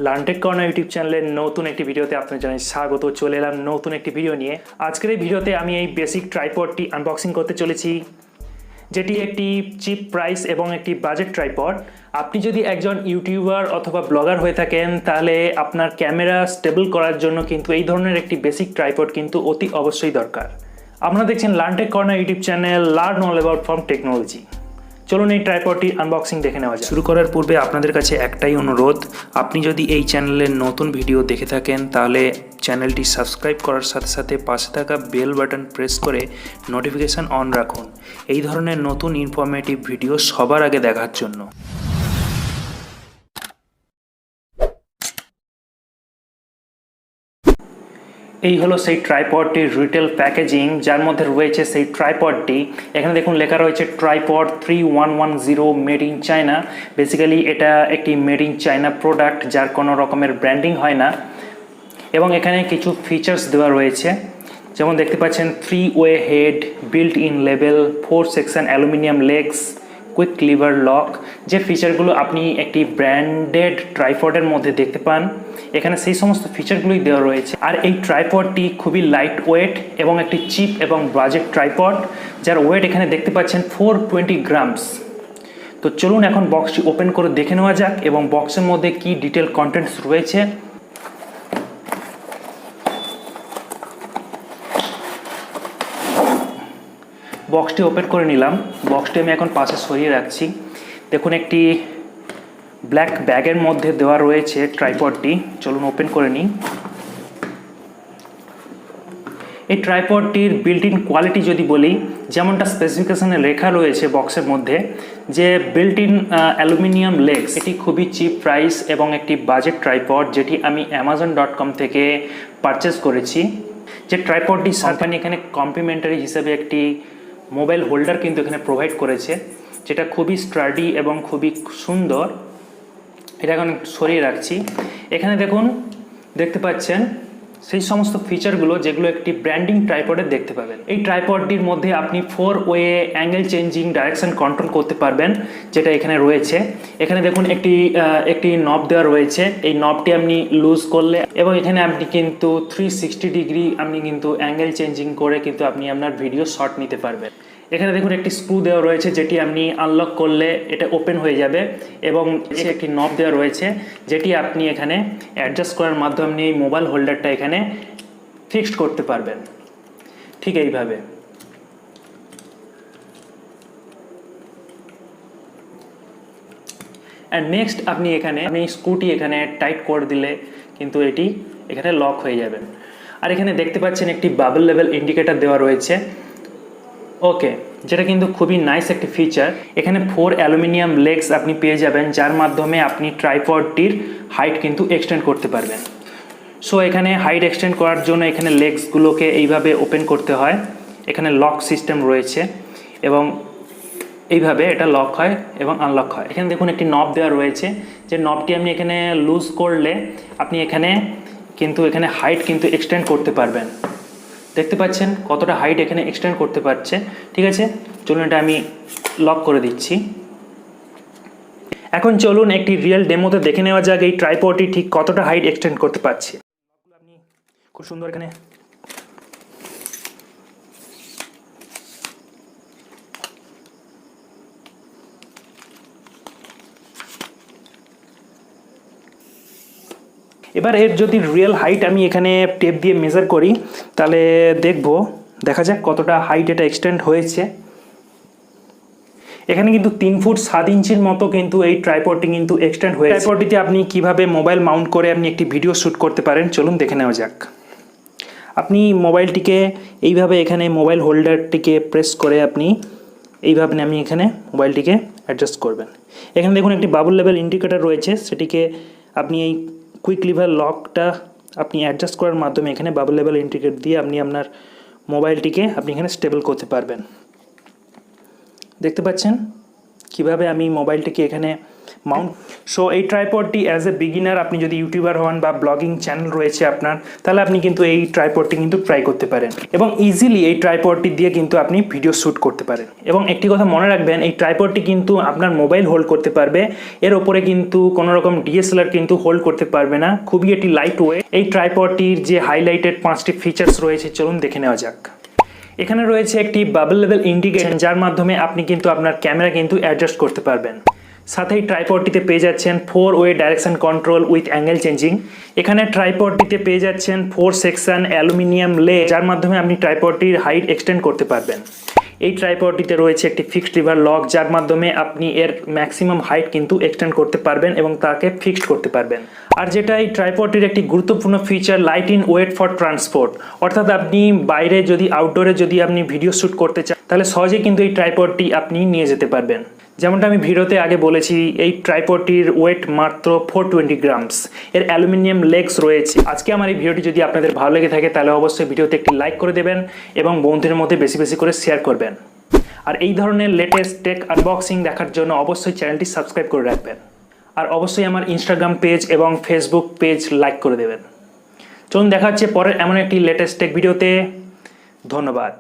লার্নটেক corner YouTube চ্যানেলের নতুন একটি ভিডিওতে আপনাদের জানাই স্বাগত। চলে এলাম নতুন একটি ভিডিও নিয়ে। আজকের এই ভিডিওতে আমি এই বেসিক ট্রাইপডটি আনবক্সিং করতে চলেছি, যেটি একটি চিপ প্রাইস এবং একটি বাজেট ট্রাইপড। আপনি যদি একজন ইউটিউবার অথবা ব্লগার হয়ে থাকেন, তাহলে আপনার ক্যামেরা স্টেবল করার জন্য কিন্তু এই ধরনের একটি বেসিক ট্রাইপড কিন্তু অতি অবশ্যই দরকার। আপনারা দেখছেন Learntech corner YouTube channel, learn all about from technology. চলুন এই ট্রাইপডটির আনবক্সিং দেখে নেওয়া যায়। শুরু করার পূর্বে আপনাদের কাছে একটাই অনুরোধ, আপনি যদি এই চ্যানেলের নতুন ভিডিও দেখে থাকেন তাহলে চ্যানেলটি সাবস্ক্রাইব করার সাথে সাথে পাশে থাকা বেল বাটন প্রেস করে নোটিফিকেশান অন রাখুন এই ধরনের নতুন ইনফরমেটিভ ভিডিও সবার আগে দেখার জন্য। এই হলো সেই ট্রাইপডটির রিটেল প্যাকেজিং, যার মধ্যে রয়েছে সেই ট্রাইপডটি। এখানে দেখুন লেখা রয়েছে tripod 3110 made in China. Basically এটা একটি মেড ইন চায়না প্রোডাক্ট, যার কোনো রকমের ব্র্যান্ডিং হয় না। এবং এখানে কিছু ফিচার্স দেওয়া রয়েছে, যেমন দেখতে পাচ্ছেন 3-ওয়ে head, built in label, 4 section aluminium legs, quick lever lock. যে ফিচারগুলো আপনি একটি ব্র্যান্ডেড ট্রাইপডের মধ্যে দেখতে পান, এখানে সেই সমস্ত ফিচারগুলোই দেওয়া রয়েছে। আর এই ট্রাইপডটি খুবই লাইট ওয়েট এবং একটি চিপ এবং বাজেট ট্রাইপড, যার ওয়েট এখানে দেখতে পাচ্ছেন 420 গ্রামস। তো চলুন এখন বক্সটি ওপেন করে দেখে নেওয়া যাক এবং বক্সের মধ্যে কি ডিটেল কন্টেন্টস রয়েছে। বক্সটি ওপেন করে নিলাম। বক্সটি আমি এখন পাশে সরিয়ে রাখছি। দেখুন একটি ব্ল্যাক ব্যাগের মধ্যে দেওয়া রয়েছে ট্রাইপডটি। চলুন ওপেন করে নিই। এই ট্রাইপডটির বিল্ট ইন কোয়ালিটি যদি বলি, যেমনটা স্পেসিফিকেশানে লেখা রয়েছে বক্সের মধ্যে, যে বিল্ট ইন অ্যালুমিনিয়াম লেগস, এটি খুবই চিপ প্রাইস এবং একটি বাজেট ট্রাইপড, যেটি আমি amazon.com থেকে পারচেস করেছি। যে ট্রাইপডটির সাথে এখানে কমপ্লিমেন্টারি হিসেবে একটি মোবাইল হোল্ডার কিন্তু এখানে প্রোভাইড করেছে, যেটা খুবই স্টার্ডি এবং খুবই সুন্দর। এটা এখন সরিয়ে রাখছি। এখানে দেখুন, দেখতে পাচ্ছেন সেই সমস্ত ফিচারগুলো যেগুলো একটি ব্র্যান্ডিং ট্রাইপডে দেখতে পাবেন। এই ট্রাইপডটির মধ্যে আপনি 4-ওয়ে অ্যাঙ্গেল চেঞ্জিং ডাইরেকশন কন্ট্রোল করতে পারবেন, যেটা এখানে রয়েছে। এখানে দেখুন একটি নব দেওয়া রয়েছে। এই নবটি আপনি লুজ করলে এবং এখানে আপনি কিন্তু 360 ডিগ্রি আপনি কিন্তু অ্যাঙ্গেল চেঞ্জিং করে কিন্তু আপনি আপনার ভিডিও শট নিতে পারবেন। এখানে দেখুন একটি স্ক্রু দেওয়া রয়েছে, যেটি আপনি আনলক করলে এটা ওপেন হয়ে যাবে, এবং একটি নব দেওয়া রয়েছে যেটি আপনি এখানে অ্যাডজাস্ট করার মাধ্যমে আপনি এই মোবাইল হোল্ডারটা এখানে ফিক্সড করতে পারবেন, ঠিক এইভাবে। অ্যান্ড নেক্সট আপনি স্ক্রুটি এখানে টাইট করে দিলে কিন্তু এটি এখানে লক হয়ে যাবে। আর এখানে দেখতে পাচ্ছেন একটি বাবল লেভেল ইন্ডিকেটর দেওয়া রয়েছে, ওকে, যেটা কিন্তু খুবই নাইস একটি ফিচার। এখানে 4 অ্যালুমিনিয়াম লেগস আপনি পেয়ে যাবেন, যার মাধ্যমে আপনি ট্রাইপডটির হাইট কিন্তু এক্সটেন্ড করতে পারবেন। সো এখানে হাইট এক্সটেন্ড করার জন্য এখানে লেগসগুলোকে এইভাবে ওপেন করতে হয়। এখানে লক সিস্টেম রয়েছে এবং এইভাবে এটা লক হয় এবং আনলক হয়। এখানে দেখুন একটি নব দেওয়া রয়েছে, যে নবটি আপনি এখানে লুজ করলে আপনি এখানে হাইট কিন্তু এক্সটেন্ড করতে পারবেন। দেখতে পাচ্ছেন কতটা হাইট এখানে এক্সটেন্ড করতে পারছে। ঠিক আছে, চলুন এটা আমি লক করে দিচ্ছি। এখন চলুন একটি রিয়েল ডেমোতে দেখে নেওয়া যাক এই ট্রাইপডটি ঠিক কতটা হাইট এক্সটেন্ড করতে পারছে। আপনি খুব সুন্দর এখানে এবার এর যদি রিয়েল হাইট আমি এখানে টেপ দিয়ে মেজার করি, তাহলে দেখা যাক কতটা হাইট এটা এক্সটেন্ড হয়েছে। এখানে কিন্তু 3 ফুট 7 ইঞ্চির মতো কিন্তু এই ট্রাইপডটি কিন্তু এক্সটেন্ড হয়েছে। ট্রাইপডটিতে আপনি কিভাবে মোবাইল মাউন্ট করে আপনি একটি ভিডিও শ্যুট করতে পারেন, চলুন দেখে নেওয়া যাক। আপনি মোবাইলটিকে এইভাবে এখানে মোবাইল হোল্ডারটিকে প্রেস করে আপনি এইভাবে আপনি এখানে মোবাইলটিকে অ্যাডজাস্ট করবেন। এখানে দেখুন একটি বাবল লেভেল ইন্ডিকেটর রয়েছে, সেটিকে আপনি এই কুইক লিভার লকটা আপনি অ্যাডজাস্ট করার মাধ্যমে এখানে বাবল লেভেল ইন্ডিকেটর দিয়ে আপনি আপনার মোবাইলটিকে আপনি এখানে স্টেবল করতে পারবেন। দেখতে পাচ্ছেন কিভাবে আমি মোবাইলটিকে এখানে মাউন্ট। সো এই ট্রাইপডটি অ্যাজ এ বিগিনার আপনি যদি ইউটিউবার হন বা ব্লগিং চ্যানেল রয়েছে আপনার, তাহলে আপনি কিন্তু এই ট্রাইপডটি কিন্তু ট্রাই করতে পারেন এবং ইজিলি এই ট্রাইপডটি দিয়ে কিন্তু আপনি ভিডিও শ্যুট করতে পারেন। এবং একটি কথা মনে রাখবেন, এই ট্রাইপডটি কিন্তু আপনার মোবাইল হোল্ড করতে পারবে, এর ওপরে কিন্তু কোনো রকম ডিএসএলআর কিন্তু হোল্ড করতে পারবে না। খুবই এটি লাইট ওয়েট। এই ট্রাইপডটির যে হাইলাইটেড 5টি ফিচার্স রয়েছে চলুন দেখে নেওয়া যাক। এখানে রয়েছে একটি বাবল লেভেল ইন্ডিকেশন, যার মাধ্যমে আপনি কিন্তু আপনার ক্যামেরা কিন্তু অ্যাডজাস্ট করতে পারবেন। সাথে এই ট্রাইপডটিতে পেয়ে যাচ্ছেন 4-ওয়ে direction control with angle changing. এখানে ট্রাইপডটিতে পেয়ে যাচ্ছেন 4 সেকশন অ্যালুমিনিয়াম লে, যার মাধ্যমে আপনি ট্রাইপডটির হাইট এক্সটেন্ড করতে পারবেন। এই ট্রাইপডটিতে রয়েছে একটি ফিক্সড লিভার লক, যার মাধ্যমে আপনি এর ম্যাক্সিমাম হাইট কিন্তু এক্সটেন্ড করতে পারবেন এবং তাকে ফিক্সড করতে পারবেন। আর যেটা এই ট্রাইপডটির একটি গুরুত্বপূর্ণ feature, light in weight for transport, অর্থাৎ আপনি বাইরে যদি আউটডোরে যদি আপনি ভিডিও শ্যুট করতে চান তাহলে সহজেই কিন্তু এই ট্রাইপডটি আপনি নিয়ে যেতে পারবেন। যেমনটা আমি ভিডিওতে আগে বলেছি, এই ট্রাইপডটির ওয়েট মাত্র 420 গ্রামস। এর অ্যালুমিনিয়াম লেগস রয়েছে। আজকে আমার এই ভিডিওটি যদি আপনাদের ভালো লেগে থাকে তাহলে অবশ্যই ভিডিওতে একটি লাইক করে দেবেন এবং বন্ধুদের মধ্যে বেশি বেশি করে শেয়ার করবেন। আর এই ধরনের লেটেস্ট টেক আনবক্সিং দেখার জন্য অবশ্যই চ্যানেলটি সাবস্ক্রাইব করে রাখবেন। আর অবশ্যই আমার ইনস্টাগ্রাম পেজ এবং ফেসবুক পেজ লাইক করে দেবেন। চলুন দেখা হচ্ছে পরের এমন একটি লেটেস্ট টেক ভিডিওতে। ধন্যবাদ।